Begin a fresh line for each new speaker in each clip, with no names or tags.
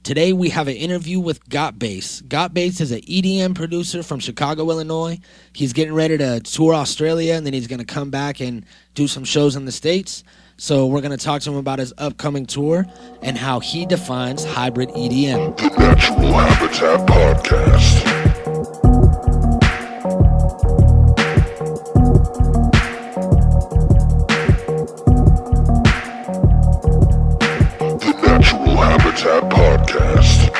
Today we have an interview with Gawtbass. Gawtbass is an EDM producer from Chicago, Illinois. He's getting ready to tour Australia, and then he's going to come back and do some shows in the States. So we're going to talk to him about his upcoming tour and how he defines hybrid EDM.
The Natural Habitat Podcast. Habitat Podcast.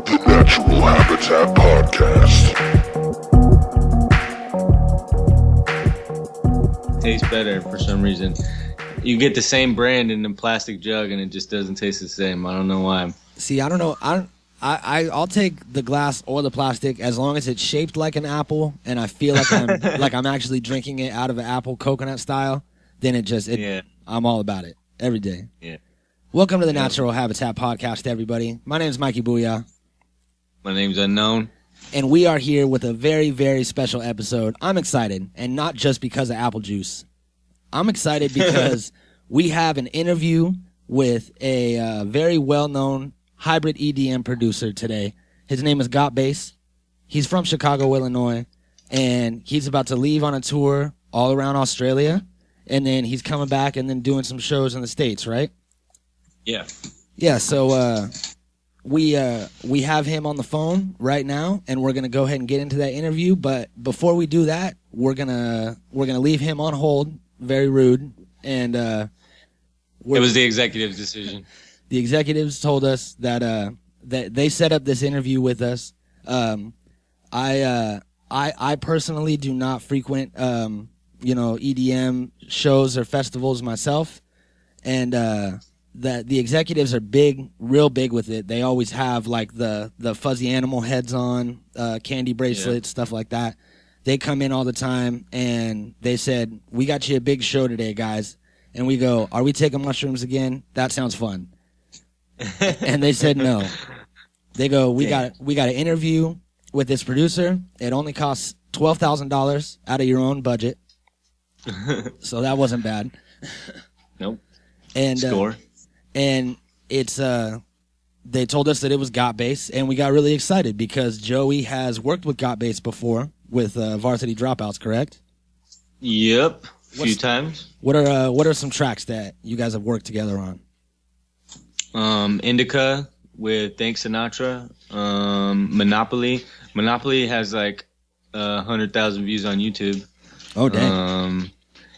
The Natural Habitat Podcast.
Tastes better for some reason. You get the same brand in a plastic jug and it just doesn't taste the same. I don't know why.
See, I don't know. I'll take the glass or the plastic as long as it's shaped like an apple and I feel like I'm actually drinking it out of an apple coconut style. Then I'm all about it every day.
Yeah.
Welcome to the Natural Habitat Podcast, everybody. My name is Mikey Booyah.
My name's Unknown.
And we are here with a very, very special episode. I'm excited, and not just because of apple juice. I'm excited because we have an interview with a very well-known hybrid EDM producer today. His name is Gawtbass. He's from Chicago, Illinois, and he's about to leave on a tour all around Australia, and then he's coming back and then doing some shows in the States, right?
Yeah.
Yeah, so we have him on the phone right now, and we're gonna go ahead and get into that interview. But before we do that, we're gonna leave him on hold. Very rude, and it
was the executive's decision.
The executives told us that they set up this interview with us. I personally do not frequent EDM shows or festivals myself, and that the executives are real big with it. They always have like the fuzzy animal heads on, candy bracelets, stuff like that. They come in all the time, and they said, "We got you a big show today, guys." And we go, "Are we taking mushrooms again? That sounds fun." And they said no. They go, we got an interview with this producer. It only costs $12,000 out of your own budget, so that wasn't bad.
Nope.
And
score.
And it's they told us that it was Gawtbass, and we got really excited because Joey has worked with Gawtbass before with Varsity Dropouts, correct?
Yep, a few times.
What are some tracks that you guys have worked together on?
Indica with Thank Sinatra. Monopoly. Monopoly has like 100,000 views on YouTube.
Oh, dang.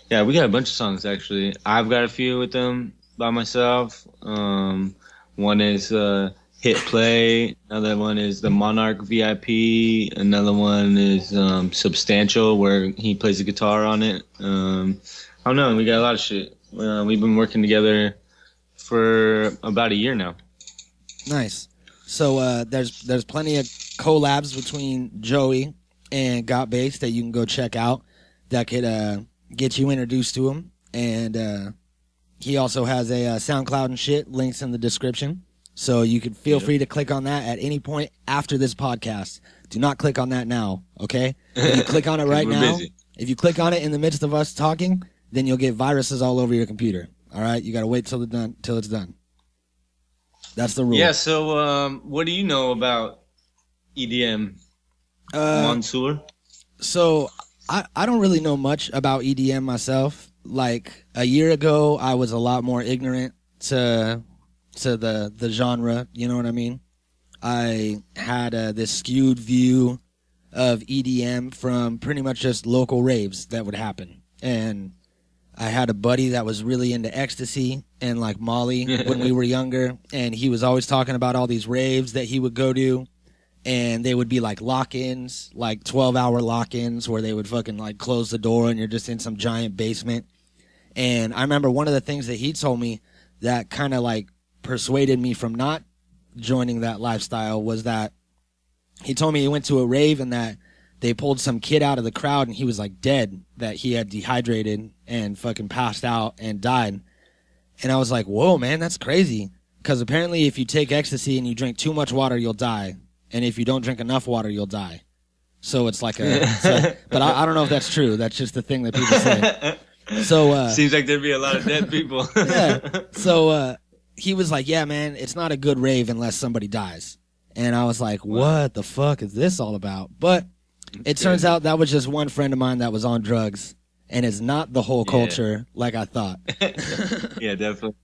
Yeah, we got a bunch of songs actually. I've got a few with them by myself. One is Hit Play. Another one is the Monarch VIP. Another one is Substantial, where he plays the guitar on it. I don't know. We got a lot of shit. We've been working together for about a year now. Nice.
So there's plenty of collabs between Joey and Gawtbass that you can go check out that could get you introduced to him. And he also has a SoundCloud and shit, links in the description. So you can feel free to click on that at any point after this podcast. Do not click on that now, okay? If you click on it right now, if you click on it in the midst of us talking, then you'll get viruses all over your computer. All right, you got to wait till it's done. That's the rule.
Yeah. So, what do you know about EDM, Mansoor?
So, I don't really know much about EDM myself. Like a year ago, I was a lot more ignorant to the genre. You know what I mean? I had this skewed view of EDM from pretty much just local raves that would happen, and I had a buddy that was really into ecstasy and like Molly when we were younger, and he was always talking about all these raves that he would go to, and they would be like lock-ins, like 12-hour lock-ins where they would fucking like close the door and you're just in some giant basement. And I remember one of the things that he told me that kind of like persuaded me from not joining that lifestyle was that he told me he went to a rave and that they pulled some kid out of the crowd and he was like dead, that he had dehydrated and fucking passed out and died. And I was like, whoa, man, that's crazy. Because apparently if you take ecstasy and you drink too much water, you'll die. And if you don't drink enough water, you'll die. So it's like but I don't know if that's true. That's just the thing that people say. So
seems like there'd be a lot of dead people.
Yeah. So he was like, "Yeah, man, it's not a good rave unless somebody dies." And I was like, "What the fuck is this all about?" But it turns out that was just one friend of mine that was on drugs, and it's not the whole culture like I thought.
Yeah, definitely.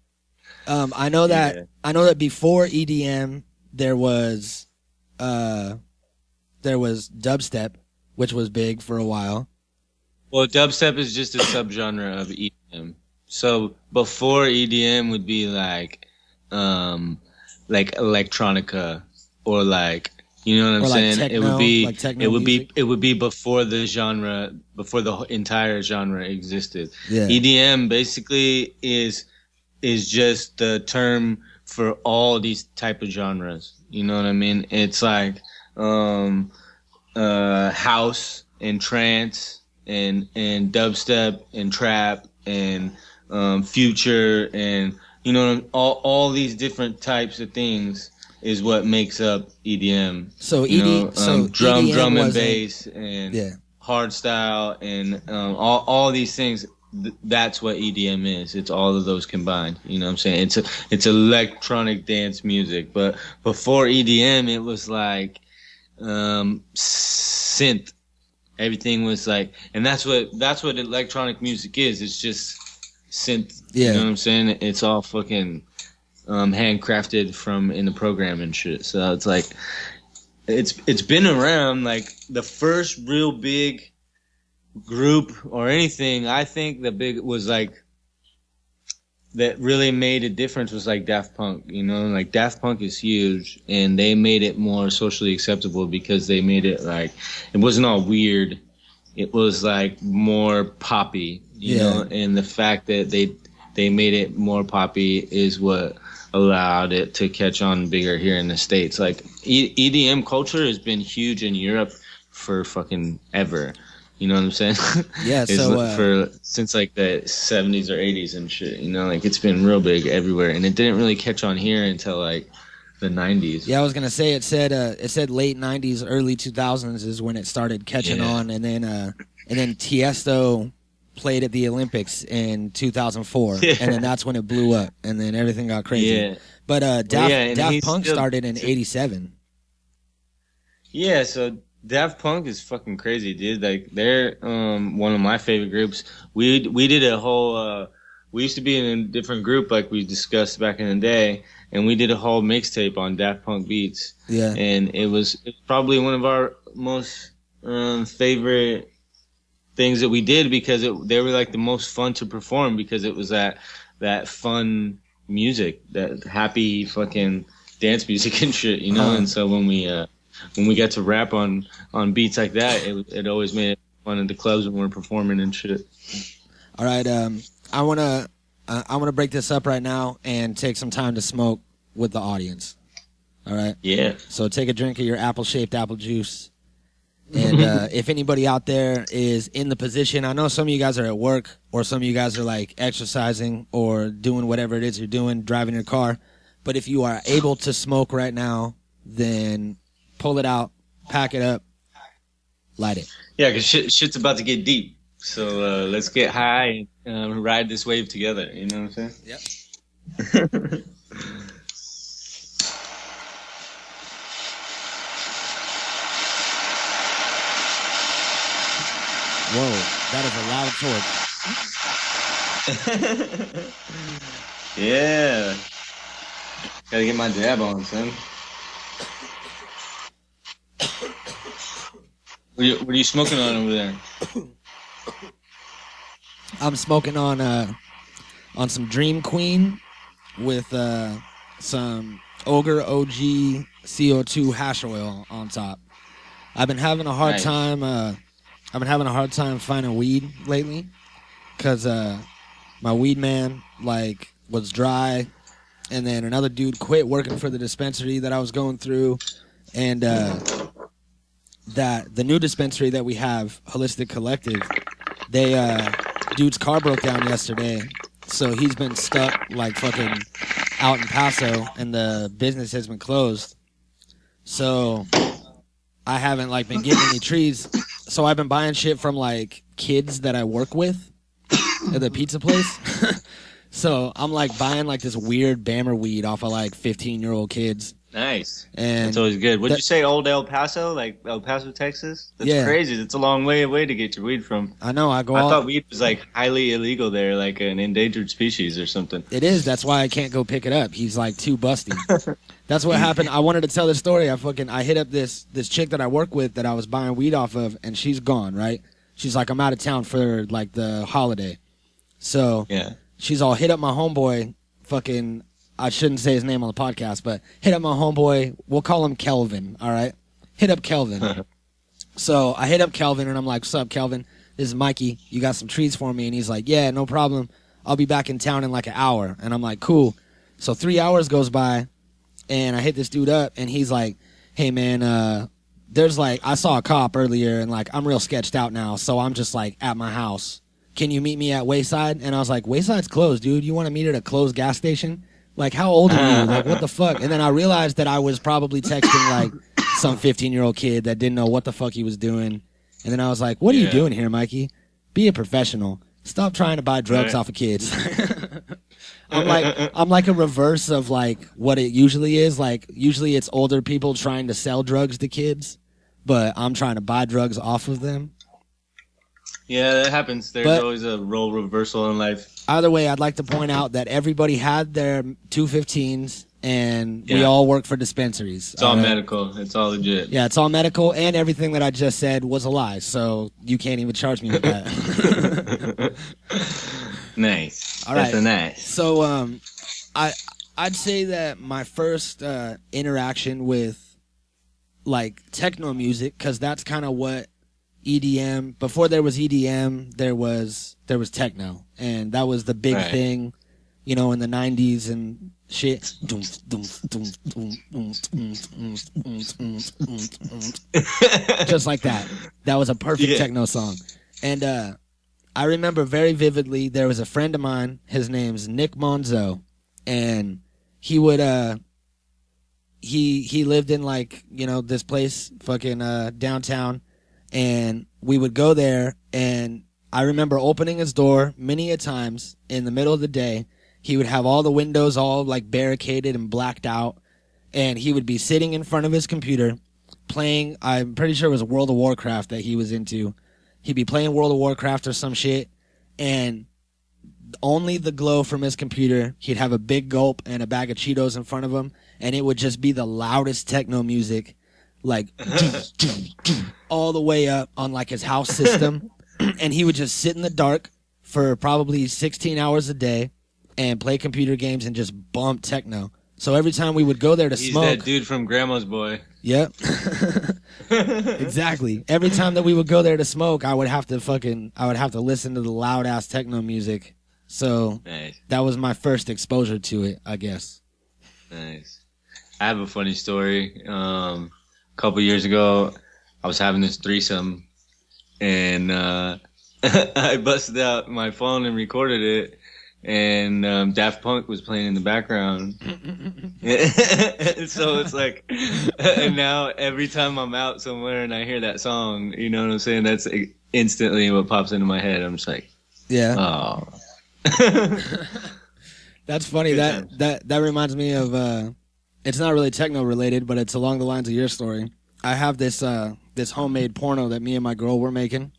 I know that before EDM there was dubstep, which was big for a while.
Well, dubstep is just a subgenre of EDM. So before EDM would be like electronica or like, you know what I'm saying?
Techno,
it would be
like techno
it would be before the genre, before the entire genre existed.
Yeah.
EDM basically is just the term for all these type of genres. You know what I mean? It's like house and trance and dubstep and trap and future and, you know, all these different types of things is what makes up EDM.
So
drum
EDM
and bass and hard style and all these things. That's what EDM is. It's all of those combined. You know what I'm saying? It's electronic dance music. But before EDM, it was like synth. Everything was like, and that's what electronic music is. It's just synth.
Yeah.
You know what I'm saying? It's all fucking handcrafted from in the program and shit. So it's like it's been around. Like the first real big group or anything, I think the big was like that really made a difference was like Daft Punk. You know, like Daft Punk is huge, and they made it more socially acceptable because they made it like it wasn't all weird. It was like more poppy, you know, and the fact that they made it more poppy is what allowed it to catch on bigger here in the States. Like EDM culture has been huge in Europe for fucking ever. You know what I'm saying?
Yeah. So
since like the 70s or 80s and shit, you know, like it's been real big everywhere, and it didn't really catch on here until like the 90s.
Yeah, I was gonna say it said late 90s, early 2000s is when it started catching on, and then Tiesto played at the Olympics in 2004, and then that's when it blew up, and then everything got crazy.
Yeah.
But Daft Punk started in '87.
Yeah, so Daft Punk is fucking crazy, dude. Like they're one of my favorite groups. We did a whole we used to be in a different group like we discussed back in the day, and we did a whole mixtape on Daft Punk beats.
Yeah.
And it's probably one of our most favorite things that we did because they were like the most fun to perform because it was that fun music, that happy fucking dance music and shit, you know. And so when we got to rap on beats like that, it always made it fun at the clubs when we were performing and shit.
All right, I wanna break this up right now and take some time to smoke with the audience. All right.
Yeah.
So take a drink of your apple-shaped apple juice. And if anybody out there is in the position, I know some of you guys are at work, or some of you guys are like exercising or doing whatever it is you're doing, driving your car. But if you are able to smoke right now, then pull it out, pack it up, light it.
Yeah, because shit's about to get deep. So let's get high and ride this wave together. You know what I'm saying?
Yep. Whoa, that is a loud torch.
Yeah. Gotta get my dab on, son. What are you smoking on over there?
I'm smoking on some Dream Queen with some Ogre OG CO2 hash oil on top. I've been having a hard time. I've been having a hard time finding weed lately because my weed man like was dry, and then another dude quit working for the dispensary that I was going through, and that the new dispensary that we have, Holistic Collective, dude's car broke down yesterday, so he's been stuck like fucking out in Paso, and the business has been closed. So I haven't like been getting any trees, so I've been buying shit from like kids that I work with at the pizza place. So I'm like buying like this weird Bammer weed off of like 15-year-old kids.
Nice.
And
that's always good. Would you say old El Paso, like El Paso, Texas? That's
Yeah.
crazy. That's a long way away to get your weed from.
I know. I
thought weed was like highly illegal there, like an endangered species or something.
It is. That's why I can't go pick it up. He's like too busty. That's what happened. I wanted to tell this story. I hit up this chick that I work with that I was buying weed off of, and she's gone, right? She's like, I'm out of town for like the holiday. So
yeah.
She's all hit up my homeboy, fucking, I shouldn't say his name on the podcast, but hit up my homeboy, we'll call him Kelvin, all right? Hit up Kelvin. So I hit up Kelvin, and I'm like, what's up, Kelvin? This is Mikey. You got some trees for me? And he's like, yeah, no problem. I'll be back in town in like an hour. And I'm like, cool. So 3 hours goes by, and I hit this dude up, and he's like, hey, man, there's like, I saw a cop earlier, and like, I'm real sketched out now, so I'm just like at my house. Can you meet me at Wayside? And I was like, Wayside's closed, dude. You want to meet at a closed gas station? Like, how old are you? Like, what the fuck? And then I realized that I was probably texting like some 15-year-old kid that didn't know what the fuck he was doing. And then I was like, what are you doing here, Mikey? Be a professional. Stop trying to buy drugs off of kids. I'm like a reverse of like what it usually is. Like, usually it's older people trying to sell drugs to kids, but I'm trying to buy drugs off of them.
Yeah, that happens. There's always a role reversal in life.
Either way, I'd like to point out that everybody had their 215s, and we all work for dispensaries.
It's all medical. It's all legit.
Yeah, it's all medical, and everything that I just said was a lie, so you can't even charge me with that.
Nice.
All right.
That's nice.
So I'd say that my first interaction with like techno music, because that's kind of what EDM, before there was EDM, there was techno, and that was the big thing, you know, in the 90s and shit. Just like that. That was a perfect techno song. And I remember very vividly, there was a friend of mine, his name's Nick Monzo, and he would he lived in like, you know, this place fucking downtown. And we would go there, and I remember opening his door many a times in the middle of the day. He would have all the windows all like barricaded and blacked out, and he would be sitting in front of his computer playing, I'm pretty sure it was World of Warcraft that he was into. He'd be playing World of Warcraft or some shit, and only the glow from his computer, he'd have a big gulp and a bag of Cheetos in front of him, and it would just be the loudest techno music, like all the way up on like his house system. And he would just sit in the dark for probably 16 hours a day and play computer games and just bump techno. So every time we would go there to smoke,
he's that dude from Grandma's Boy.
Yep. Exactly. Every time that we would go there to smoke, I would have to listen to the loud ass techno music. So that was my first exposure to it, I guess.
Nice. I have a funny story. A couple years ago, I was having this threesome, and I busted out my phone and recorded it, and Daft Punk was playing in the background. So it's like, and now every time I'm out somewhere and I hear that song, you know what I'm saying? That's instantly what pops into my head. I'm just like, oh.
That's funny. That reminds me of, it's not really techno related, but it's along the lines of your story. I have this homemade porno that me and my girl were making,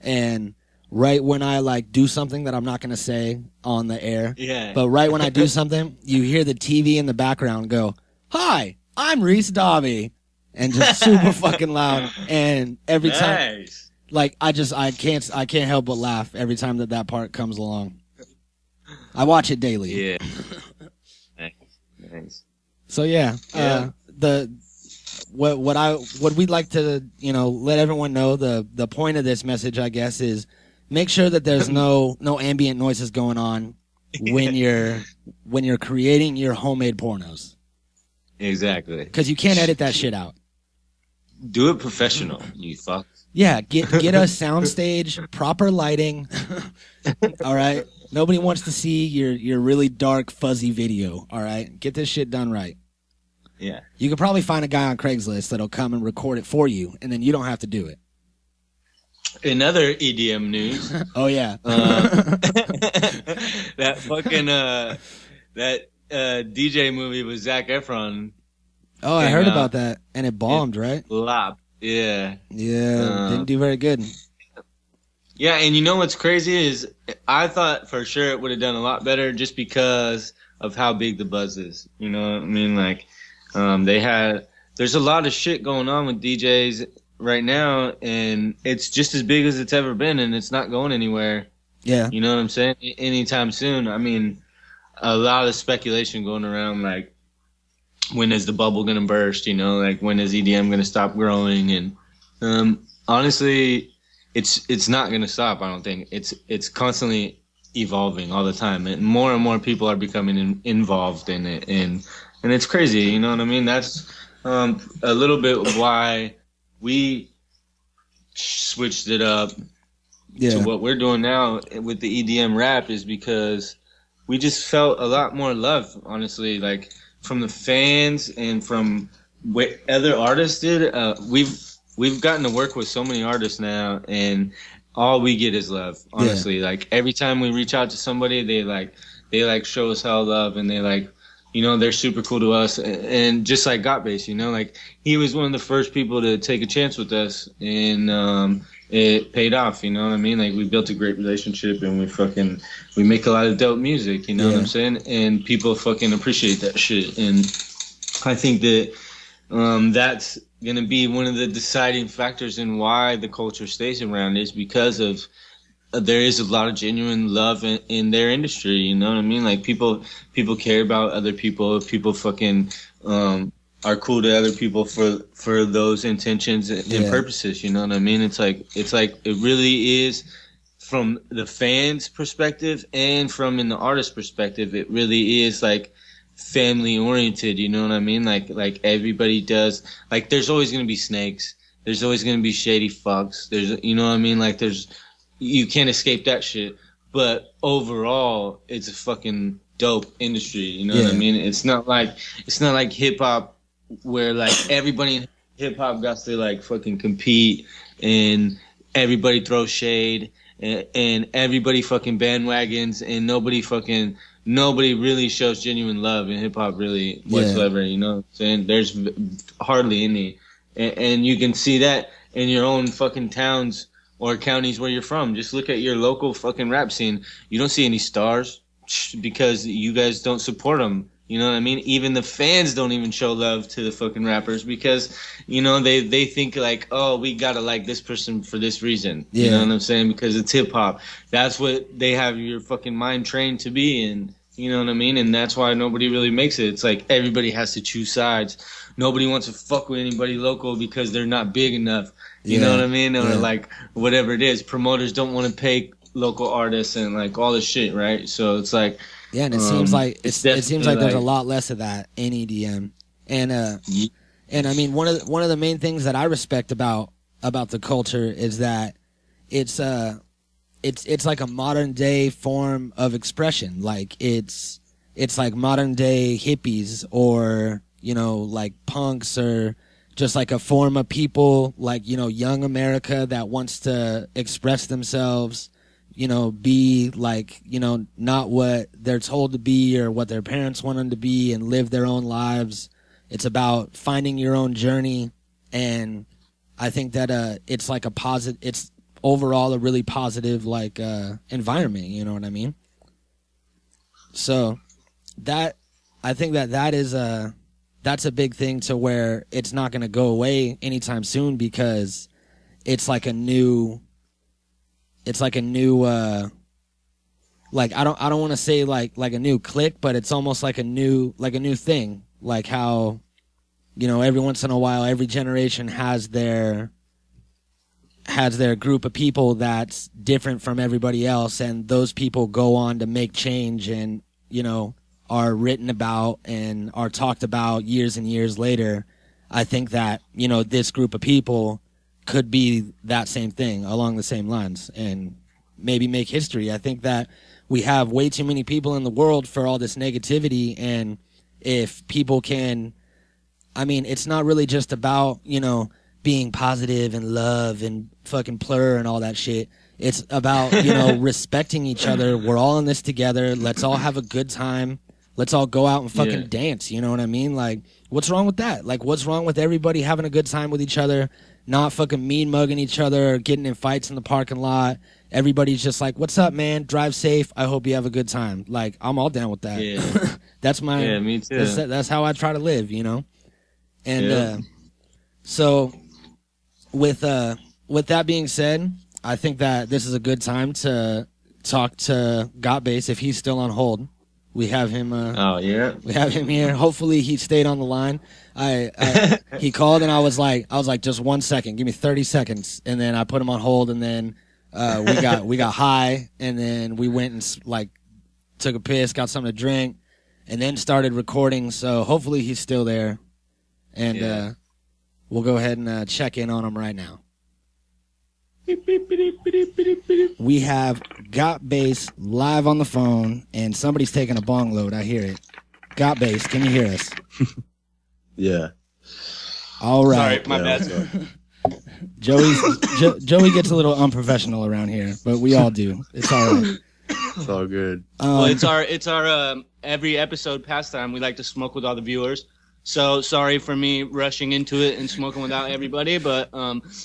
and right when I like do something that I'm not gonna say on the air, but right when I do something, you hear the TV in the background go, "Hi, I'm Reese Dobby," and just super fucking loud. And every time, like I can't help but laugh every time that part comes along. I watch it daily.
Yeah. Nice.
So what we'd like to, you know, let everyone know, the point of this message, I guess, is make sure that there's no ambient noises going on when you're creating your homemade pornos.
Exactly.
Because you can't edit that shit out.
Do it professional, you fuck.
Yeah, get a soundstage, proper lighting. All right. Nobody wants to see your really dark, fuzzy video. All right, get this shit done right.
Yeah.
You could probably find a guy on Craigslist that'll come and record it for you, and then you don't have to do it.
In other EDM news,
Oh yeah,
that fucking DJ movie with Zac Efron.
oh I heard about that, and it bombed, right?
Flopped. Yeah.
Yeah, didn't do very good.
Yeah, and you know what's crazy is I thought for sure it would have done a lot better just because of how big the buzz is. You know what I mean? Like, there's a lot of shit going on with DJs right now, and it's just as big as it's ever been, and it's not going anywhere.
Yeah.
You know what I'm saying? Anytime soon. I mean, a lot of speculation going around, like, when is the bubble going to burst? You know, like, when is EDM going to stop growing? And honestly, it's not going to stop, I don't think. It's constantly evolving all the time, and more people are becoming involved in it, and it's crazy, you know what I mean? That's a little bit why we switched it up to what we're doing now with the EDM rap, is because we just felt a lot more love, honestly, like from the fans and from what other artists did. We've gotten to work with so many artists now, and all we get is love, honestly. Yeah. Like, every time we reach out to somebody, they show us hell love, and they you know, they're super cool to us. And just like Gawtbass, you know, like, he was one of the first people to take a chance with us, and it paid off, you know what I mean? Like, we built a great relationship, and we make a lot of dope music, you know what I'm saying? And people fucking appreciate that shit. And I think that that's going to be one of the deciding factors in why the culture stays around, is because of there is a lot of genuine love in their industry, you know what I mean? Like, people care about other people. People fucking are cool to other people for those intentions and purposes, you know what I mean? It's like it really is, from the fans' perspective and from in the artist perspective, it really is like family oriented, you know what I mean? Like everybody does. Like, there's always gonna be snakes. There's always gonna be shady fucks. There's, you know what I mean? Like, you can't escape that shit. But overall, it's a fucking dope industry, you know what I mean? It's not like hip hop, where like everybody in hip hop got to like fucking compete, and everybody throws shade, and everybody fucking bandwagons, and nobody really shows genuine love in hip hop, really, whatsoever, you know what I'm saying? There's hardly any. And you can see that in your own fucking towns or counties where you're from. Just look at your local fucking rap scene. You don't see any stars because you guys don't support them. You know what I mean? Even the fans don't even show love to the fucking rappers because, you know, they think like, oh, we gotta like this person for this reason. Yeah. You know what I'm saying? Because it's hip hop. That's what they have your fucking mind trained to be in. You know what I mean? And that's why nobody really makes it. It's like everybody has to choose sides. Nobody wants to fuck with anybody local because they're not big enough. You know what I mean? Or like whatever it is. Promoters don't want to pay local artists and like all this shit, right? So it's like,
yeah, and it seems like it seems like there's a lot less of that in EDM, and I mean one of the main things that I respect about the culture is that it's like a modern day form of expression. Like it's like modern day hippies, or you know, like punks, or just like a form of people, like, you know, young America that wants to express themselves. You know, be like, you know, not what they're told to be or what their parents want them to be, and live their own lives. It's about finding your own journey. And I think that it's like it's overall a really positive like environment, you know what I mean? So I think that is that's a big thing, to where it's not going to go away anytime soon, because it's like a new like I don't want to say like a new clique, but it's almost like a new thing. Like how, you know, every once in a while, every generation has their group of people that's different from everybody else, and those people go on to make change, and, you know, are written about and are talked about years and years later. I think that, you know, this group of people could be that same thing along the same lines and maybe make history. I think that we have way too many people in the world for all this negativity, and if people can I mean, it's not really just about, being positive and love and fucking plur and all that shit. It's about, respecting each other. We're all in this together. Let's all have a good time. Let's all go out and fucking dance. You know what I mean? Like, what's wrong with that? Like, what's wrong with everybody having a good time with each other, not fucking mean mugging each other or getting in fights in the parking lot? Everybody's just like, what's up, man? Drive safe. I hope you have a good time. Like, I'm all down with that.
Yeah.
That's my,
yeah, me too.
That's how I try to live, And, so with that being said, I think that this is a good time to talk to Gawtbass if he's still on hold. We have him. We have him here. Hopefully, he stayed on the line. He called and I was like, just 1 second, give me 30 seconds, and then I put him on hold, and then we got high, and then we went and took a piss, got something to drink, and then started recording. So hopefully he's still there, and we'll go ahead and check in on him right now. We have Gawtbass live on the phone, and somebody's taking a bong load. I hear it. Gawtbass, can you hear us?
Yeah.
All right.
Sorry, my bad.
Joey gets a little unprofessional around here, but we all do. It's all right.
It's all good.
Well, it's our every episode pastime. We like to smoke with all the viewers. So sorry for me rushing into it and smoking without everybody, but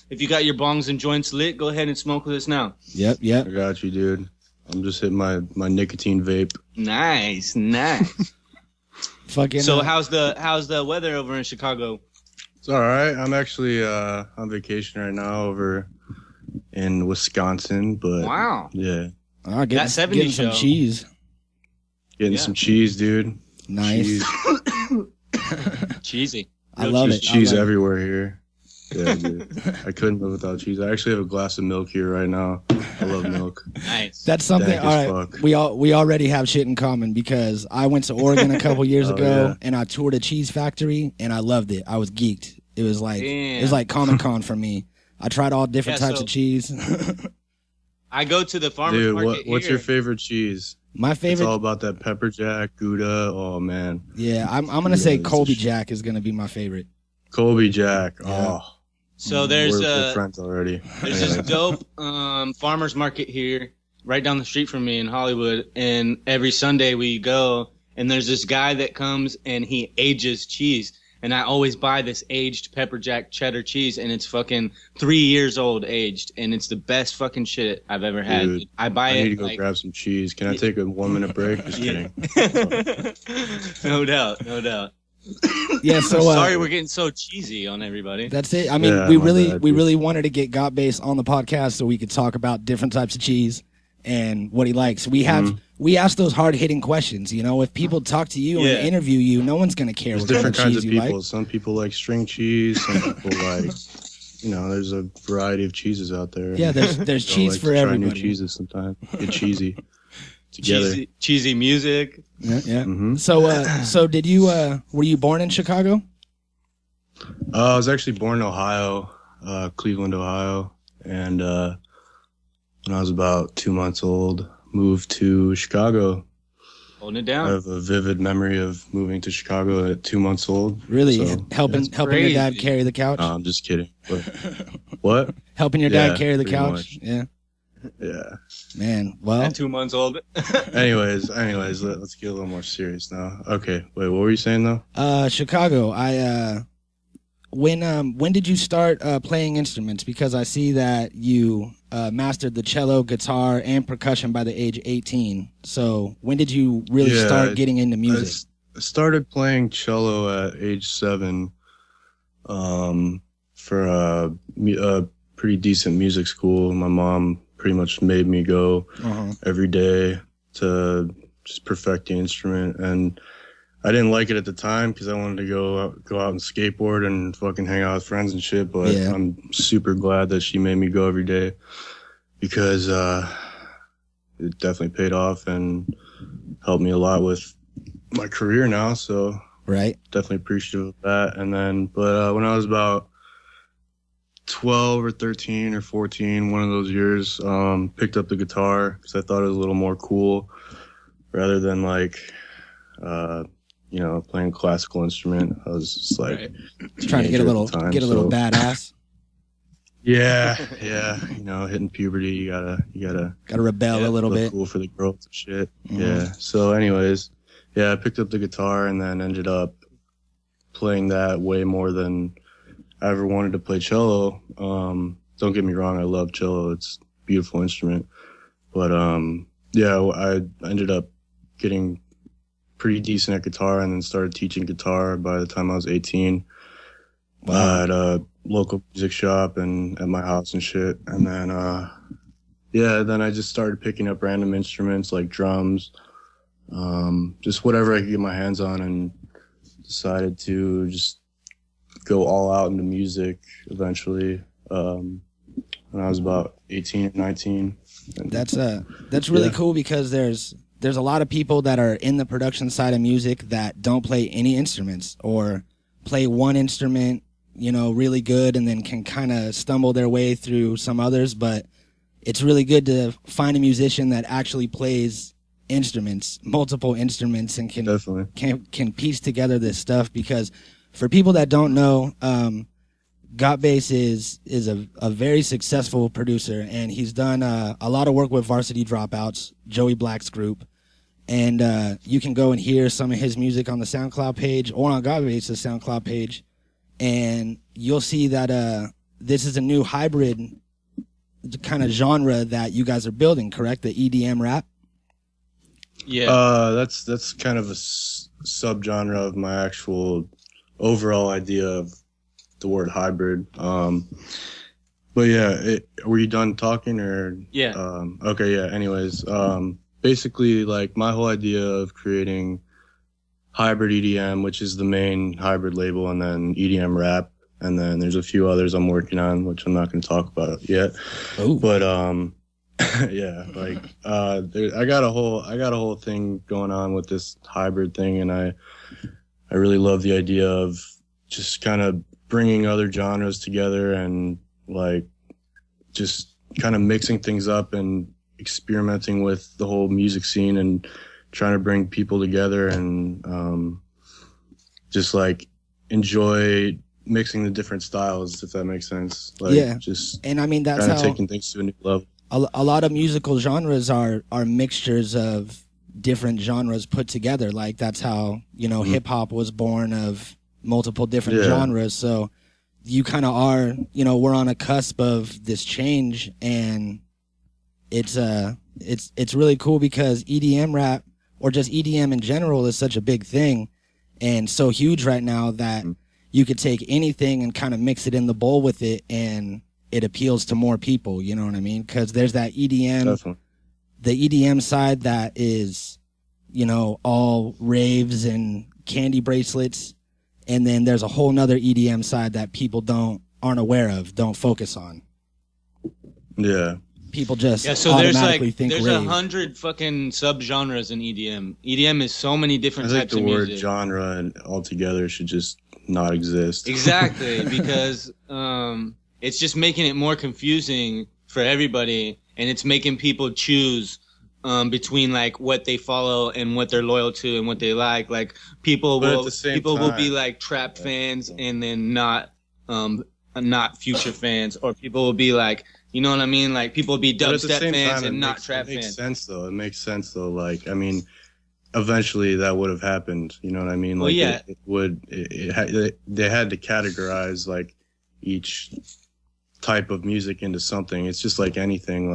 if you got your bongs and joints lit, go ahead and smoke with us now.
Yep.
I got you, dude. I'm just hitting my nicotine vape.
Nice.
Fucking.
So how's the weather over in Chicago?
It's all right. I'm actually on vacation right now over in Wisconsin, but
Wow.
Yeah.
That 70s
getting some
show.
cheese.
Getting some cheese, dude.
Nice.
Cheese.
Cheesy.
I love
There's
it.
cheese everywhere here. Yeah, dude. I couldn't live without cheese. I actually have a glass of milk here right now. I love milk.
Nice.
That's something.
Dank as
All right,
fuck.
we already have shit in common because I went to Oregon a couple years ago
yeah.
and I toured a cheese factory and I loved it. I was geeked. It was like
Damn.
Comic-Con for me. I tried all different types of cheese.
I go to the farmer's
Dude,
market
what's
here.
your favorite cheese?
My favorite.
It's all about that pepper jack, Gouda. Oh man.
Yeah, I'm gonna say
it's
Colby
a
Jack is gonna be my favorite.
Colby Jack.
Yeah.
Oh.
So there's
we're friends already.
There's this dope farmer's market here right down the street from me in Hollywood, and every Sunday we go, and there's this guy that comes and he ages cheese, and I always buy this aged pepper jack cheddar cheese, and it's fucking 3 years old aged, and it's the best fucking shit I've ever had.
Dude,
I buy
I
it.
need to go grab some cheese. Can I take a 1 minute break? Just kidding.
No doubt.
Yeah, so
Sorry, we're getting so cheesy on everybody.
that's it. I mean,
Yeah,
we
my
really
bad,
we
dude.
really wanted to get Gawtbass on the podcast so we could talk about different types of cheese and what he likes. We ask those hard hitting questions. If people talk to you and interview you, no one's gonna care
There's
what kind
different
of
kinds
cheese
of
you
people.
like.
Some people like string cheese. Some people like, there's a variety of cheeses out there.
Yeah, there's
So I
cheese
like
for
to try new
everybody.
cheeses sometimes. Get cheesy together.
Cheesy music.
Yeah.
Mhm.
So did you were you born in Chicago?
I was actually born in Ohio, Cleveland, Ohio, and when I was about 2 months old, moved to Chicago.
Holding it
I
down.
have a vivid memory of moving to Chicago at 2 months old.
Really
So,
helping your dad
crazy.
carry the couch?
no, I'm just kidding. But, what?
Helping your dad
Yeah,
carry the
pretty
couch?
much.
Yeah.
Yeah.
Man, well,
At 2 months old.
Anyways, let's get a little more serious now. Okay, wait, what were you saying though?
Chicago. When did you start playing instruments? Because I see that you mastered the cello, guitar, and percussion by the age of 18. So when did you really start getting into music?
I started playing cello at age 7 for a pretty decent music school. My mom pretty much made me go every day to just perfect the instrument, and I didn't like it at the time because I wanted to go out and skateboard and fucking hang out with friends and shit. But
Yeah.
I'm super glad that she made me go every day because it definitely paid off and helped me a lot with my career now. So
Right.
definitely appreciative of that. And then, but when I was about 12 or 13 or 14, one of those years, picked up the guitar because I thought it was a little more cool rather than like, playing classical instrument. I was just like
Right.
Trying to get a little badass.
Yeah, hitting puberty, you gotta
rebel a little
look
bit.
cool for the girls and shit.
Mhm.
Yeah. So, anyways, I picked up the guitar and then ended up playing that way more than I ever wanted to play cello. Don't get me wrong, I love cello. It's a beautiful instrument. But I ended up getting pretty decent at guitar and then started teaching guitar by the time I was 18.
Wow.
At a local music shop and at my house and shit. And then then I just started picking up random instruments like drums, just whatever I could get my hands on, and decided to just go all out into music eventually when I was about 18 or 19. And
That's really cool, because there's a lot of people that are in the production side of music that don't play any instruments, or play one instrument, really good, and then can kind of stumble their way through some others. But it's really good to find a musician that actually plays instruments, multiple instruments, and can piece together this stuff. Because for people that don't know, Gawtbass is a very successful producer, and he's done a lot of work with Varsity Dropouts, Joey Black's group. And you can go and hear some of his music on the SoundCloud page or on Gawtbass's SoundCloud page, and you'll see that this is a new hybrid kind of genre that you guys are building, correct? The EDM rap?
Yeah.
That's kind of a subgenre of my actual overall idea of the word hybrid. But yeah, were you done talking or?
Yeah.
Okay. Yeah. Anyways, basically, like, my whole idea of creating Hybrid EDM, which is the main hybrid label, and then EDM rap, and then there's a few others I'm working on, which I'm not going to talk about yet.
Ooh.
But yeah, like I got a whole thing going on with this hybrid thing, and I really love the idea of just kind of bringing other genres together and like just kind of mixing things up and experimenting with the whole music scene and trying to bring people together and just like enjoy mixing the different styles, if that makes sense. Like,
yeah.
And
I mean, that's
kind of
how
taking things to a new level.
A lot of musical genres are mixtures of different genres put together. Like, that's how, hip hop was born, of multiple different genres. So you kind of are, we're on a cusp of this change, and it's really cool because EDM rap, or just EDM in general, is such a big thing and so huge right now that you could take anything and kind of mix it in the bowl with it, and it appeals to more people. You know what I mean? Because there's that EDM,
Definitely.
The EDM side that is, all raves and candy bracelets, and then there's a whole nother EDM side that people aren't aware of, don't focus on.
Yeah.
People just
so
automatically think
there's
rave.
100 fucking subgenres in EDM. EDM is so many different types of music.
I think the word genre and altogether should just not exist.
Exactly, because it's just making it more confusing for everybody, and it's making people choose between like what they follow and what they're loyal to and what they like. Like, people will be like trap fans and then not Future fans, or people will be like, you know what I mean? Like, people will be dubstep fans and not trap fans.
It makes sense though. Like, I mean, eventually that would have happened. You know what I mean? Like,
well, yeah.
They had to categorize like each type of music into something. It's just like anything.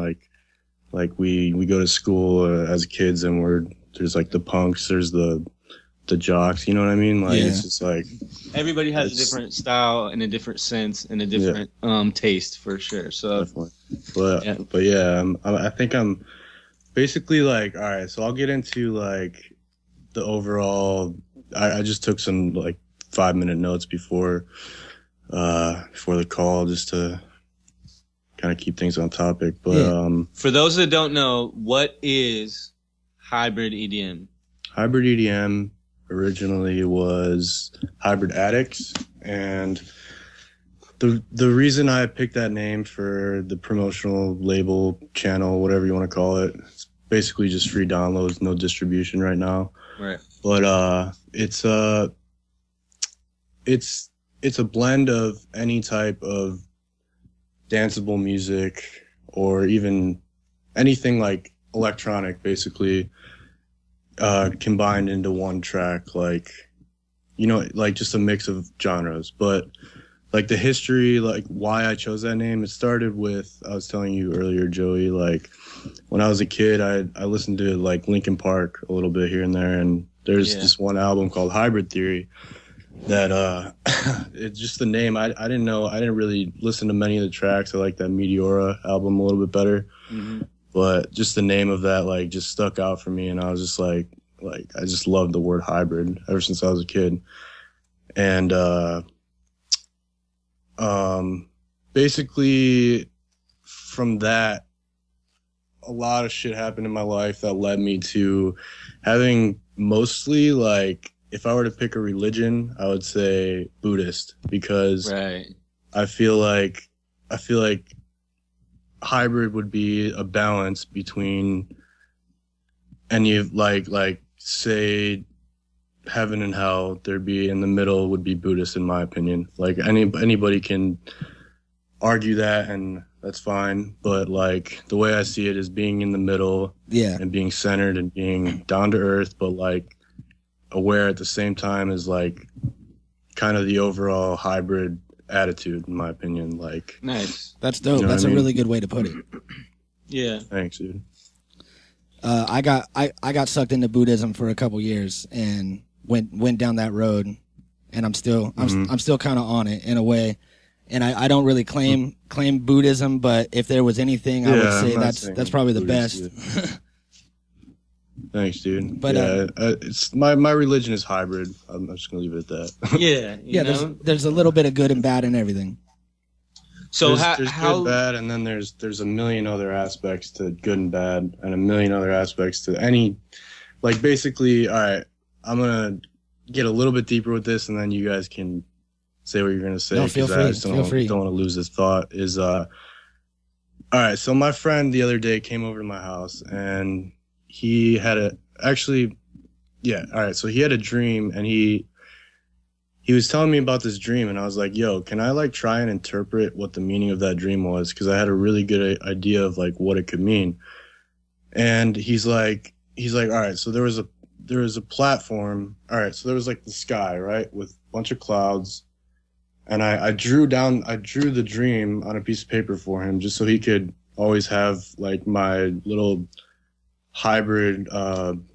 Like we go to school as kids, and there's like the punks, there's the jocks. You know what I mean? Like, it's just like
everybody has a different style and a different sense and a different taste, for sure. So
definitely. But I think I'm basically like, all right, so I'll get into like the overall. I just took some like 5-minute notes before the call, just to kind of keep things on topic. But
for those that don't know, what is hybrid EDM?
Hybrid EDM originally was Hybrid Addicts, and the reason I picked that name for the promotional label, channel, whatever you want to call it, basically just free downloads, no distribution right now.
Right.
But it's a blend of any type of danceable music or even anything like electronic, basically combined into one track, like, you know, like just a mix of genres. But like the history, like why I chose that name, it started with, I was telling you earlier, Joey, like when I was a kid, I listened to like Linkin Park a little bit here and there, and there's this one album called Hybrid Theory that it's just the name. I didn't know, I didn't really listen to many of the tracks. I like that Meteora album a little bit better. Mm-hmm. But just the name of that like just stuck out for me, and I was just like I just loved the word hybrid ever since I was a kid. And basically from that, a lot of shit happened in my life that led me to having mostly, like, if I were to pick a religion, I would say Buddhist, because I feel like hybrid would be a balance between any of like say heaven and hell. There'd be in the middle would be Buddhist, in my opinion. Like anybody can argue that, and that's fine, but like the way I see it is being in the middle, and being centered and being down to earth, but like aware at the same time is like kind of the overall hybrid attitude, in my opinion. Like,
nice.
That's dope. You know that's a really good way to put it.
Yeah.
Thanks, dude.
I got sucked into Buddhism for a couple years and went down that road, and I'm still kind of on it in a way. And I don't really claim Buddhism, but if there was anything, I would say that's probably the best.
Thanks, dude.
But
it's my religion is hybrid. I'm just gonna leave it at that.
Yeah.
There's a little bit of good and bad in everything.
So there's good, bad, and then there's a million other aspects to good and bad, and a million other aspects to any, like, basically. All right, I'm gonna get a little bit deeper with this, and then you guys can say what you're gonna say.
No, feel free.
I just don't want to lose this thought. All right, so my friend the other day came over to my house, and he had so he had a dream, and he was telling me about this dream, and I was like, yo, can I like try and interpret what the meaning of that dream was? Because I had a really good idea of like what it could mean. And he's like, all right, so there was a platform. All right, so there was like the sky, right, with a bunch of clouds. And I drew the dream on a piece of paper for him, just so he could always have like my little hybrid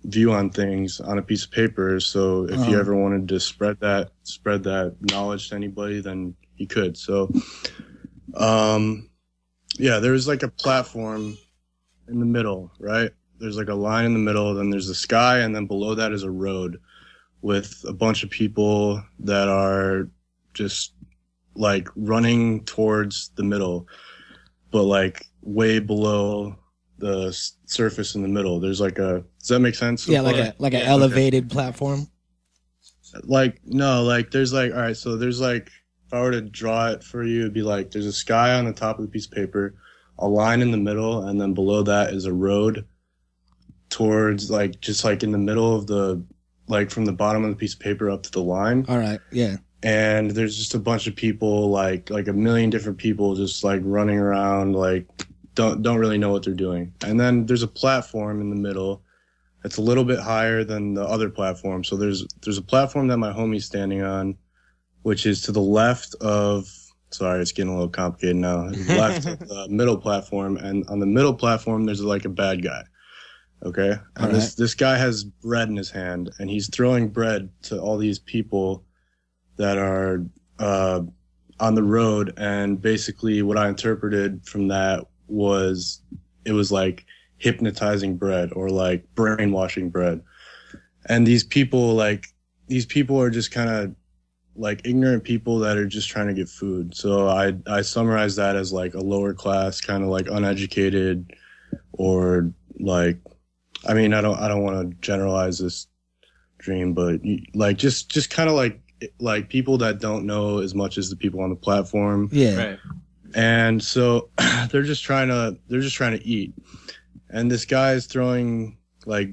view on things on a piece of paper. So if he ever wanted to spread that knowledge to anybody, then he could. So there was like a platform in the middle, right? There's like a line in the middle, then there's the sky, and then below that is a road with a bunch of people that are just like running towards the middle, but like way below the surface in the middle. There's like does that make sense?
Like an elevated platform.
Like, no, like there's like, all right, so there's like, if I were to draw it for you, it'd be like there's a sky on the top of the piece of paper, a line in the middle, and then below that is a road towards like just like in the middle of the, like from the bottom of the piece of paper up to the line.
All right, yeah.
And there's just a bunch of people, like a million different people just like running around, like don't really know what they're doing. And then there's a platform in the middle that's a little bit higher than the other platform. So there's a platform that my homie's standing on, which is to the left of, sorry, it's getting a little complicated now, left of the middle platform. And on the middle platform, there's like a bad guy. Okay. And this guy has bread in his hand, and he's throwing bread to all these people that are on the road. And basically what I interpreted from that was it was like hypnotizing bread or like brainwashing bread. And these people are just kind of like ignorant people that are just trying to get food. So I summarize that as like a lower class, kind of like uneducated, or like, I mean, I don't want to generalize this dream, but like just kind of like people that don't know as much as the people on the platform.
Yeah. Right.
And so they're just trying to eat. and this guy is throwing like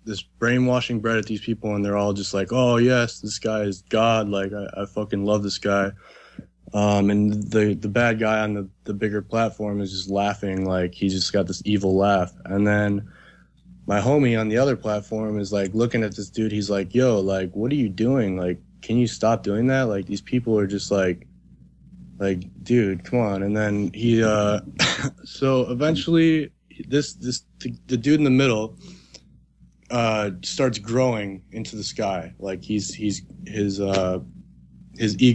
this brainwashing bread at these people, and they're all just like, oh yes, this guy is God, like I fucking love this guy. And the bad guy on the bigger platform is just laughing, like he's just got this evil laugh. And then my homie on the other platform is like looking at this dude, he's like, yo, like what are you doing? Like, can you stop doing that? Like these people are just like dude, come on. And then he so eventually the dude in the middle starts growing into the sky. Like his ego,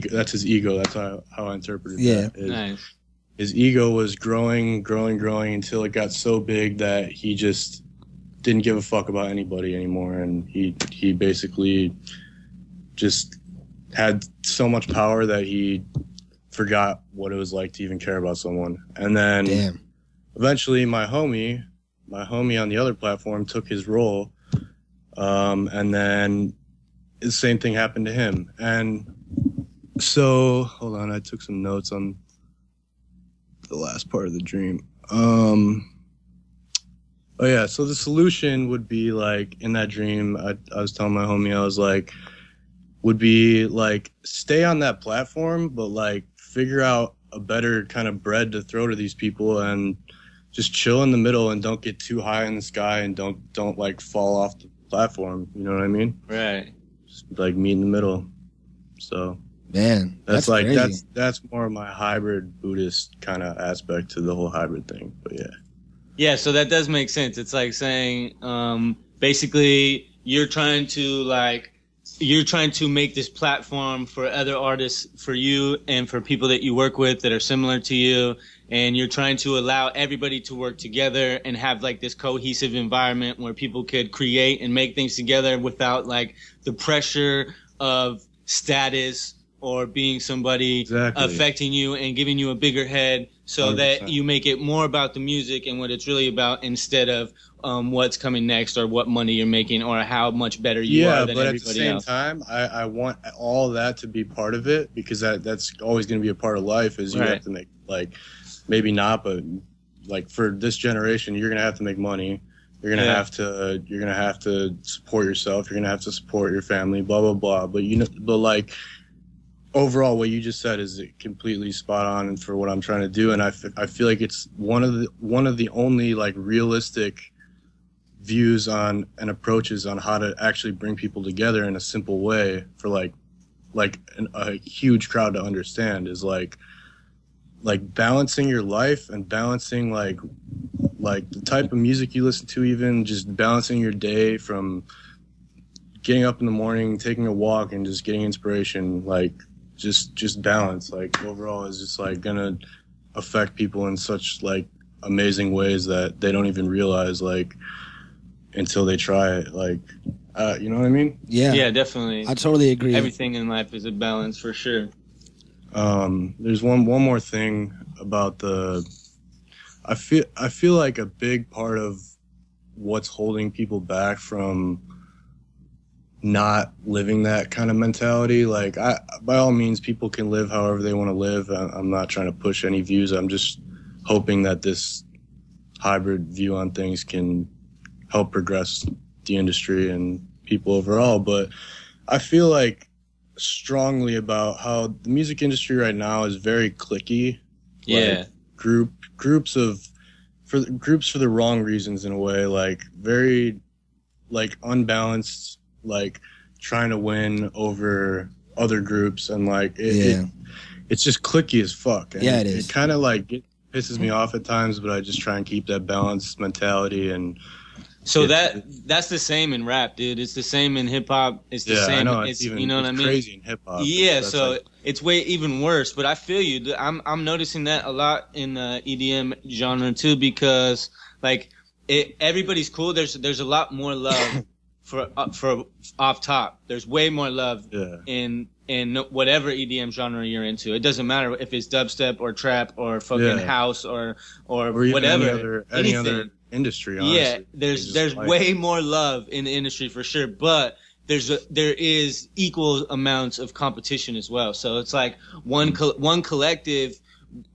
that's his ego. That's how I interpreted that.
Nice.
His ego was growing until it got so big that he just didn't give a fuck about anybody anymore. And he basically just had so much power that he forgot what it was like to even care about someone. And then eventually my homie on the other platform took his role. And then the same thing happened to him. And so, hold on, I took some notes on the last part of the dream. Oh yeah, so the solution would be like, in that dream, I was telling my homie, I was like, would be like, stay on that platform, but like figure out a better kind of bread to throw to these people, and just chill in the middle and don't get too high in the sky, and don't like fall off the platform. You know what I mean?
Right.
Just like meet in the middle. So
man,
that's like
crazy.
that's more of my hybrid Buddhist kind of aspect to the whole hybrid thing. But yeah.
Yeah, so that does make sense. It's like saying, basically, you're trying to make this platform for other artists, for you and for people that you work with that are similar to you, and you're trying to allow everybody to work together and have like this cohesive environment where people could create and make things together without like the pressure of status or being somebody affecting you and giving you a bigger head, so 100%. That you make it more about the music and what it's really about, instead of what's coming next or what money you're making or how much better you are than everybody else.
Yeah, but at the same time, I want all that to be part of it, because that's always going to be a part of life. Is you have to make, like, maybe not, but like for this generation, you're going to have to make money. You're gonna have to support yourself. You're gonna have to support your family. Blah blah blah. But like overall, what you just said is completely spot on for what I'm trying to do. And I feel like it's one of the only like realistic views on and approaches on how to actually bring people together in a simple way for like a huge crowd to understand, is like balancing your life and balancing like the type of music you listen to, even just balancing your day from getting up in the morning, taking a walk, and just getting inspiration. Like just balance, like overall, is just like gonna affect people in such like amazing ways that they don't even realize, like, until they try it. Like, you know what I mean?
Yeah, definitely.
I totally agree.
Everything in life is a balance for sure.
There's one more thing about I feel like a big part of what's holding people back from not living that kind of mentality, like, by all means, people can live however they want to live. I'm not trying to push any views. I'm just hoping that this hybrid view on things can help progress the industry and people overall. But I feel like strongly about how the music industry right now is very cliquey.
Yeah.
Like groups for the wrong reasons, in a way, like very like unbalanced, like trying to win over other groups, and like it's just cliquey as fuck. And
it is.
It kind of like pisses me off at times, but I just try and keep that balanced mentality. And
so that's the same in rap, dude. It's the same in hip hop. It's the same.
I know.
It's
even,
you know what I mean?
Crazy in hip hop.
Yeah, so it's way even worse. But I feel you. I'm noticing that a lot in the EDM genre too, because like everybody's cool. There's a lot more love for off top. There's way more love in whatever EDM genre you're into. It doesn't matter if it's dubstep or trap or fucking house or whatever.
Any other industry, honestly.
Yeah, there's way more love in the industry for sure, but there is equal amounts of competition as well. So it's like one collective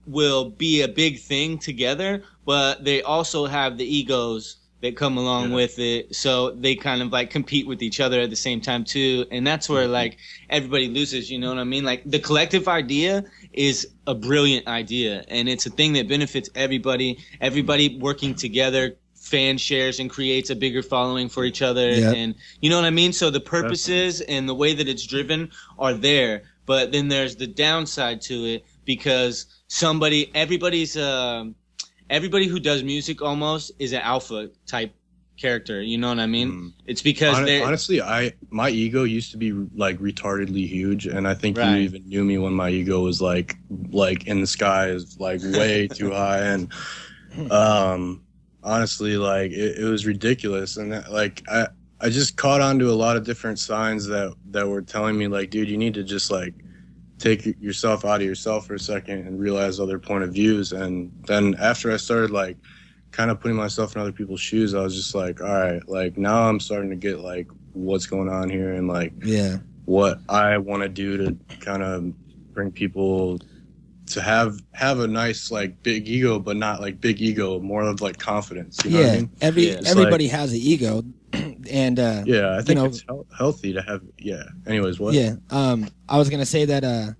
will be a big thing together, but they also have the egos that come along with it. So they kind of like compete with each other at the same time too. And that's where like everybody loses, you know what I mean? Like the collective idea is a brilliant idea, and it's a thing that benefits everybody working together. Fan shares and creates a bigger following for each other. And you know what I mean? So the purposes and the way that it's driven are there, but then there's the downside to it, because everybody who does music almost is an alpha type character. You know what I mean? It's because
honestly, my ego used to be like retardedly huge, and I think you even knew me when my ego was like in the sky, is like way too high, and honestly, like it was ridiculous, and like I just caught on to a lot of different signs that were telling me like, dude, you need to just like take yourself out of yourself for a second and realize other point of views. And then after I started like kind of putting myself in other people's shoes, I was just like, all right, like now I'm starting to get like what's going on here, and like what I want to do to kind of bring people to have a nice like big ego, but not like big ego, more of like confidence. You know what I mean?
Everybody has an ego, and
I think it's healthy to have. Anyways, what?
I was gonna say that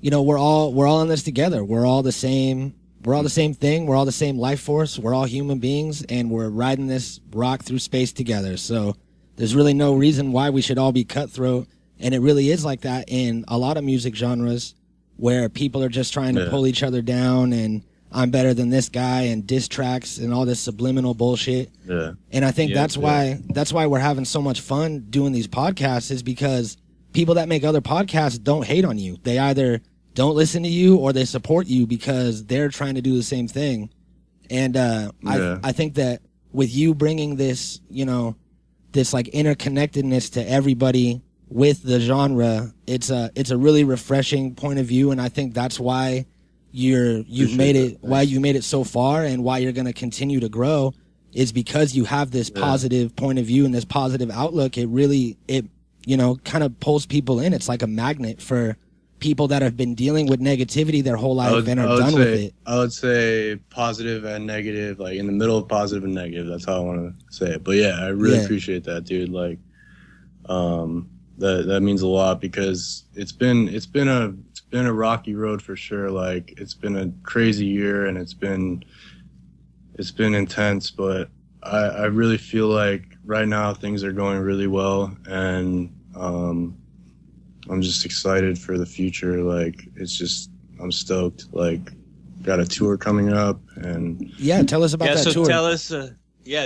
we're all in this together. We're all the same. We're all the same thing. We're all the same life force. We're all human beings, and we're riding this rock through space together. So there's really no reason why we should all be cutthroat. And it really is like that in a lot of music genres, where people are just trying to pull each other down, and I'm better than this guy, and diss tracks and all this subliminal bullshit. And I think that's why we're having so much fun doing these podcasts, is because people that make other podcasts don't hate on you. They either don't listen to you or they support you because they're trying to do the same thing. And I think that with you bringing this, this like interconnectedness to everybody with the genre, it's a really refreshing point of view, and I think that's why you've made it so far, and why you're going to continue to grow, is because you have this positive point of view and this positive outlook. It really kind of pulls people in. It's like a magnet for people that have been dealing with negativity their whole life and are done with it. I
would say positive and negative, like in the middle of positive and negative. That's how I want to say it. But yeah, I really appreciate that, dude. Like, that means a lot, because it's been a rocky road for sure. Like, it's been a crazy year, and it's been intense, but I really feel like right now things are going really well, and I'm just excited for the future. Like, I'm stoked. Like, got a tour coming up, and
tell us about that tour.
Tell us your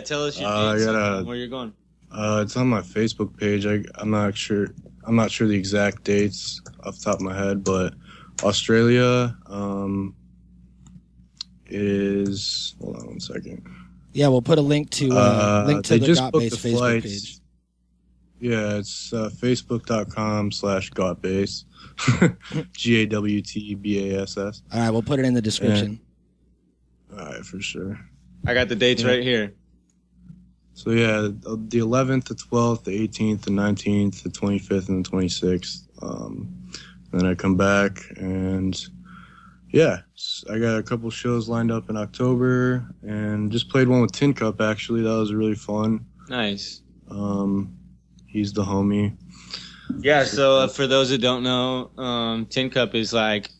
dates and where you're going.
It's on my Facebook page. I'm not sure the exact dates off the top of my head, but Australia is, hold on one second.
Yeah, we'll put a link to the Gawtbass Facebook page.
Yeah, it's facebook.com/Gawtbass. GAWTBASS.
All right, we'll put it in the description.
All right, for sure.
I got the dates right here.
So yeah, the 11th, the 12th, the 18th, the 19th, the 25th, and the 26th. Then I come back, and I got a couple shows lined up in October, and just played one with Tin Cup, actually. That was really fun.
Nice.
He's the homie.
Yeah, so for those that don't know, Tin Cup is like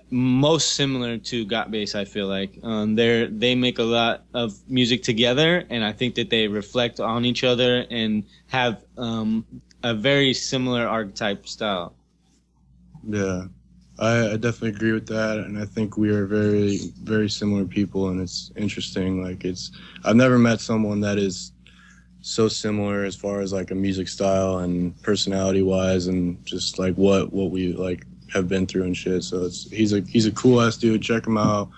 most similar to Gawtbass, I feel like. They make a lot of music together, and I think that they reflect on each other and have a very similar archetype style.
Yeah, I definitely agree with that, and I think we are very, very similar people, and it's interesting. Like, I've never met someone that is so similar as far as like a music style and personality wise, and just like what we like have been through and shit. So he's a cool ass dude. Check him out.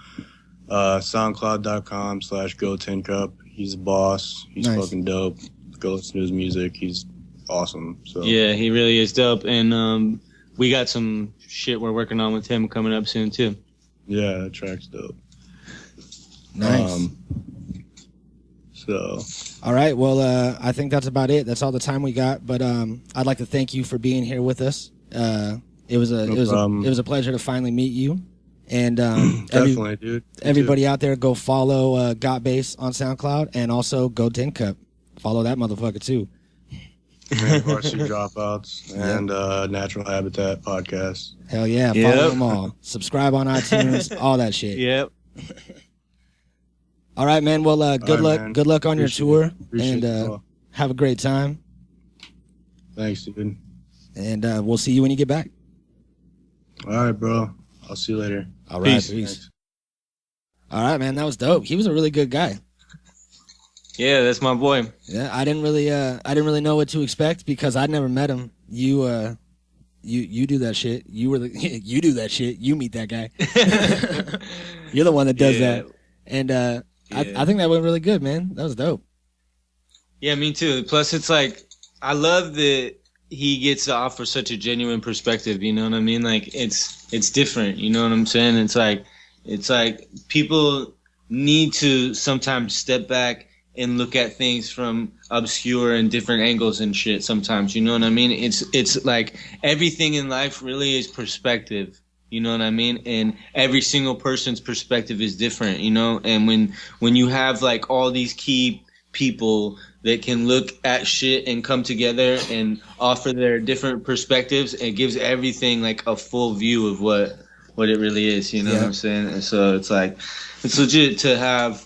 SoundCloud.com/GoTinCup. He's a boss. He's fucking dope. Go listen to his music. He's awesome. So
yeah, he really is dope. And we got some shit we're working on with him coming up soon too.
Yeah, that track's dope.
Nice.
So
all right, well, I think that's about it. That's all the time we got. But I'd like to thank you for being here with us. It was a
problem.
it was a pleasure to finally meet you. And
Definitely, dude.
everybody out there, go follow Gawtbass on SoundCloud, and also go Tin Cup. Follow that motherfucker too.
And Varsity Dropouts and Natural Habitat podcast.
Hell yeah, follow them all. Subscribe on iTunes, all that shit.
Yep.
All right, man. Well, good luck.
Man.
Good luck on your tour,
Appreciate
and have a great time.
Thanks, dude.
And we'll see you when you get back.
All right, bro. I'll see you later.
All right,
Peace.
All right, man. That was dope. He was a really good guy.
Yeah, that's my boy.
Yeah, I didn't really know what to expect because I'd never met him. You do that shit. You do that shit. You meet that guy. You're the one that does that. And I think that went really good, man. That was dope.
Yeah, me too. Plus, it's like I love that he gets to offer such a genuine perspective. You know what I mean? Like it's different. You know what I'm saying? It's like people need to sometimes step back and look at things from obscure and different angles and shit sometimes, you know what I mean? It's like everything in life really is perspective, you know what I mean? And every single person's perspective is different, you know? And when you have like all these key people that can look at shit and come together and offer their different perspectives, it gives everything like a full view of what it really is, you know what I'm saying? And so it's like, it's legit to have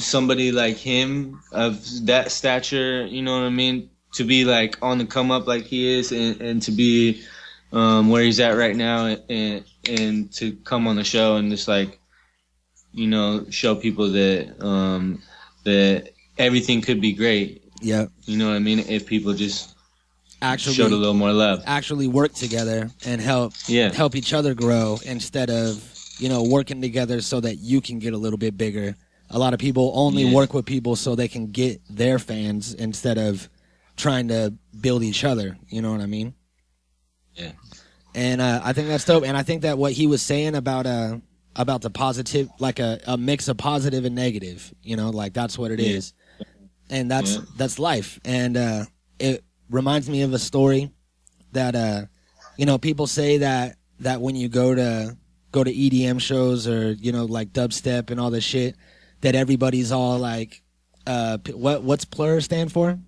somebody like him of that stature, you know what I mean, to be like on the come up like he is, and to be where he's at right now, and to come on the show and just like, you know, show people that that everything could be great. Yeah, you know what I mean, if people just actually showed a little more love, actually
work together and help each other grow instead of, you know, working together so that you can get a little bit bigger. A lot of people only work with people so they can get their fans instead of trying to build each other. You know what I mean?
Yeah.
And I think that's dope. And I think that what he was saying about the positive, like a mix of positive and negative, you know, like that's what it is. And that's life. And it reminds me of a story that, you know, people say that when you go to EDM shows or, you know, like dubstep and all this shit, that everybody's all like, what's PLUR stand for?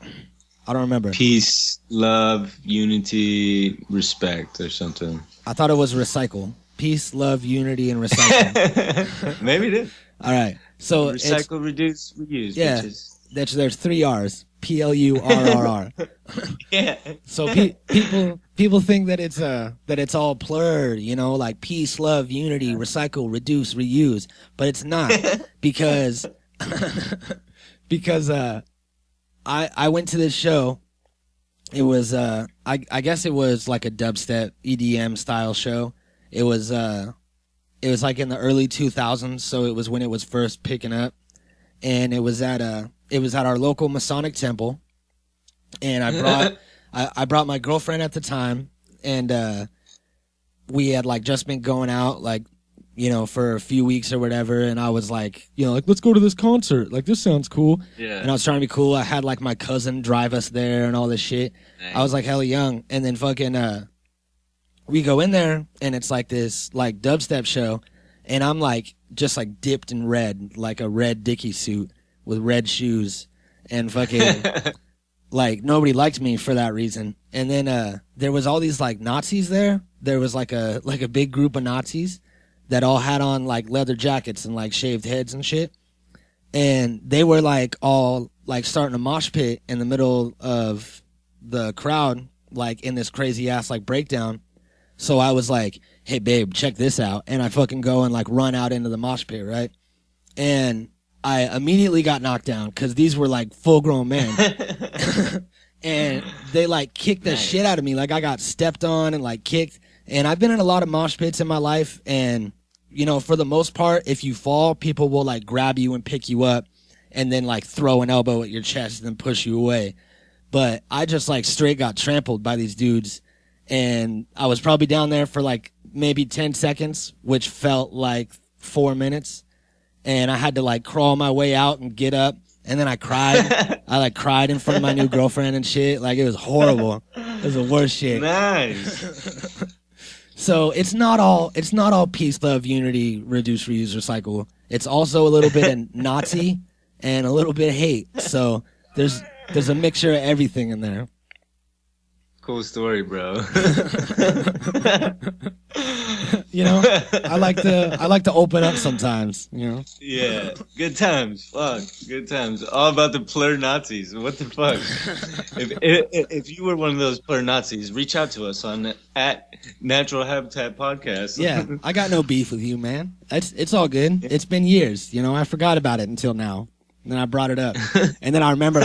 I don't remember.
Peace, love, unity, respect, or something.
I thought it was recycle. Peace, love, unity, and recycle.
Maybe it is.
All right. So
recycle, reduce, reuse.
Yeah. There's 3 R's. PLURRR.
Yeah.
So people think that it's all PLUR, you know, like peace, love, unity, recycle, reduce, reuse, but it's not because I went to this show. It was I guess it was like a dubstep EDM style show. It was like in the early 2000s, so it was when it was first picking up, and it was at our local Masonic temple, and I brought my girlfriend at the time, and we had like just been going out, like, you know, for a few weeks or whatever, and I was like, you know, like, let's go to this concert, like, this sounds cool. Yeah. And I was trying to be cool. I had like my cousin drive us there and all this shit. Dang. I was like hella young, and then fucking we go in there, and it's like this like dubstep show, and I'm like just like dipped in red, like a red Dickie suit with red shoes, and fucking like nobody liked me for that reason. And then there was all these like Nazis there. There was like a big group of Nazis that all had on like leather jackets and like shaved heads and shit. And they were like all like starting a mosh pit in the middle of the crowd, like in this crazy ass like breakdown. So I was like, hey babe, check this out. And I fucking go and like run out into the mosh pit, right? And I immediately got knocked down because these were like full grown men. And they like kicked the shit out of me. Like I got stepped on and like kicked. And I've been in a lot of mosh pits in my life, and you know, for the most part, if you fall, people will like grab you and pick you up and then like throw an elbow at your chest and then push you away. But I just like straight got trampled by these dudes, and I was probably down there for like maybe 10 seconds, which felt like 4 minutes. And I had to like crawl my way out and get up. And then I cried. I like cried in front of my new girlfriend and shit. Like it was horrible. That's the worst shit.
Nice.
So it's not all peace, love, unity, reduce, reuse, recycle. It's also a little bit of Nazi and a little bit of hate. So there's a mixture of everything in there.
Cool story, bro.
You know, I like to open up sometimes. You know.
Yeah, good times. Fuck, good times. All about the plur Nazis. What the fuck? If you were one of those plur Nazis, reach out to us on at Natural Habitat Podcast.
Yeah, I got no beef with you, man. It's all good. It's been years. You know, I forgot about it until now. And then I brought it up, and then I remembered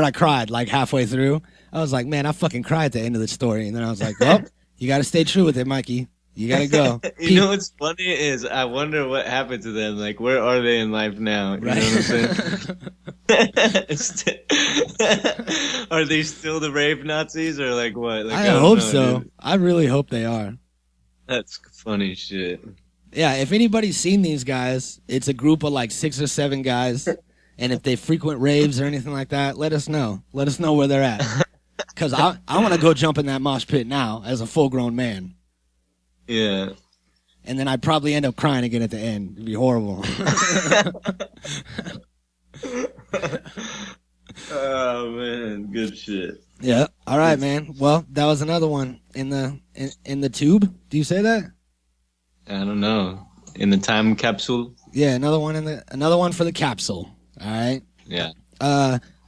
I cried like halfway through. I was like, man, I fucking cried at the end of the story. And then I was like, well, you got to stay true with it, Mikey. You got to go.
You know what's funny is I wonder what happened to them. Like, where are they in life now? You know what I'm saying? Are they still the rave Nazis or like what? Like,
I hope
know,
so.
dude.
I really hope they are.
That's funny shit.
Yeah, if anybody's seen these guys, it's a group of like 6 or 7 guys. And if they frequent raves or anything like that, let us know. Let us know where they're at. Because I want to go jump in that mosh pit now as a full-grown man.
Yeah.
And then I'd probably end up crying again at the end. It'd be horrible.
Oh, man. Good shit.
Yeah. All right, man. Well, that was another one in the tube. Do you say that?
I don't know. In the time capsule?
Yeah, another one for the capsule. All right.
Yeah.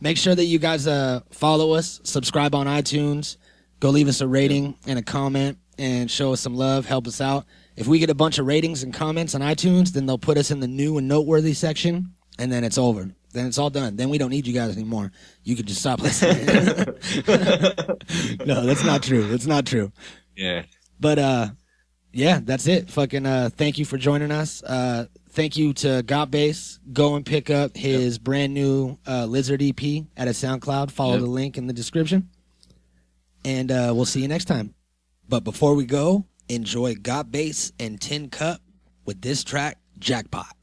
Make sure that you guys follow us, subscribe on iTunes, go leave us a rating and a comment, and show us some love, help us out. If we get a bunch of ratings and comments on iTunes, then they'll put us in the new and noteworthy section, and then it's over. Then it's all done. Then we don't need you guys anymore. You could just stop listening. No, that's not true. That's not true.
Yeah.
But yeah, that's it. Fucking thank you for joining us. Thank you to Gawtbass. Go and pick up his brand new Lizard EP at a SoundCloud. Follow the link in the description. And we'll see you next time. But before we go, enjoy Gawtbass and Tin Cup with this track, Jackpot.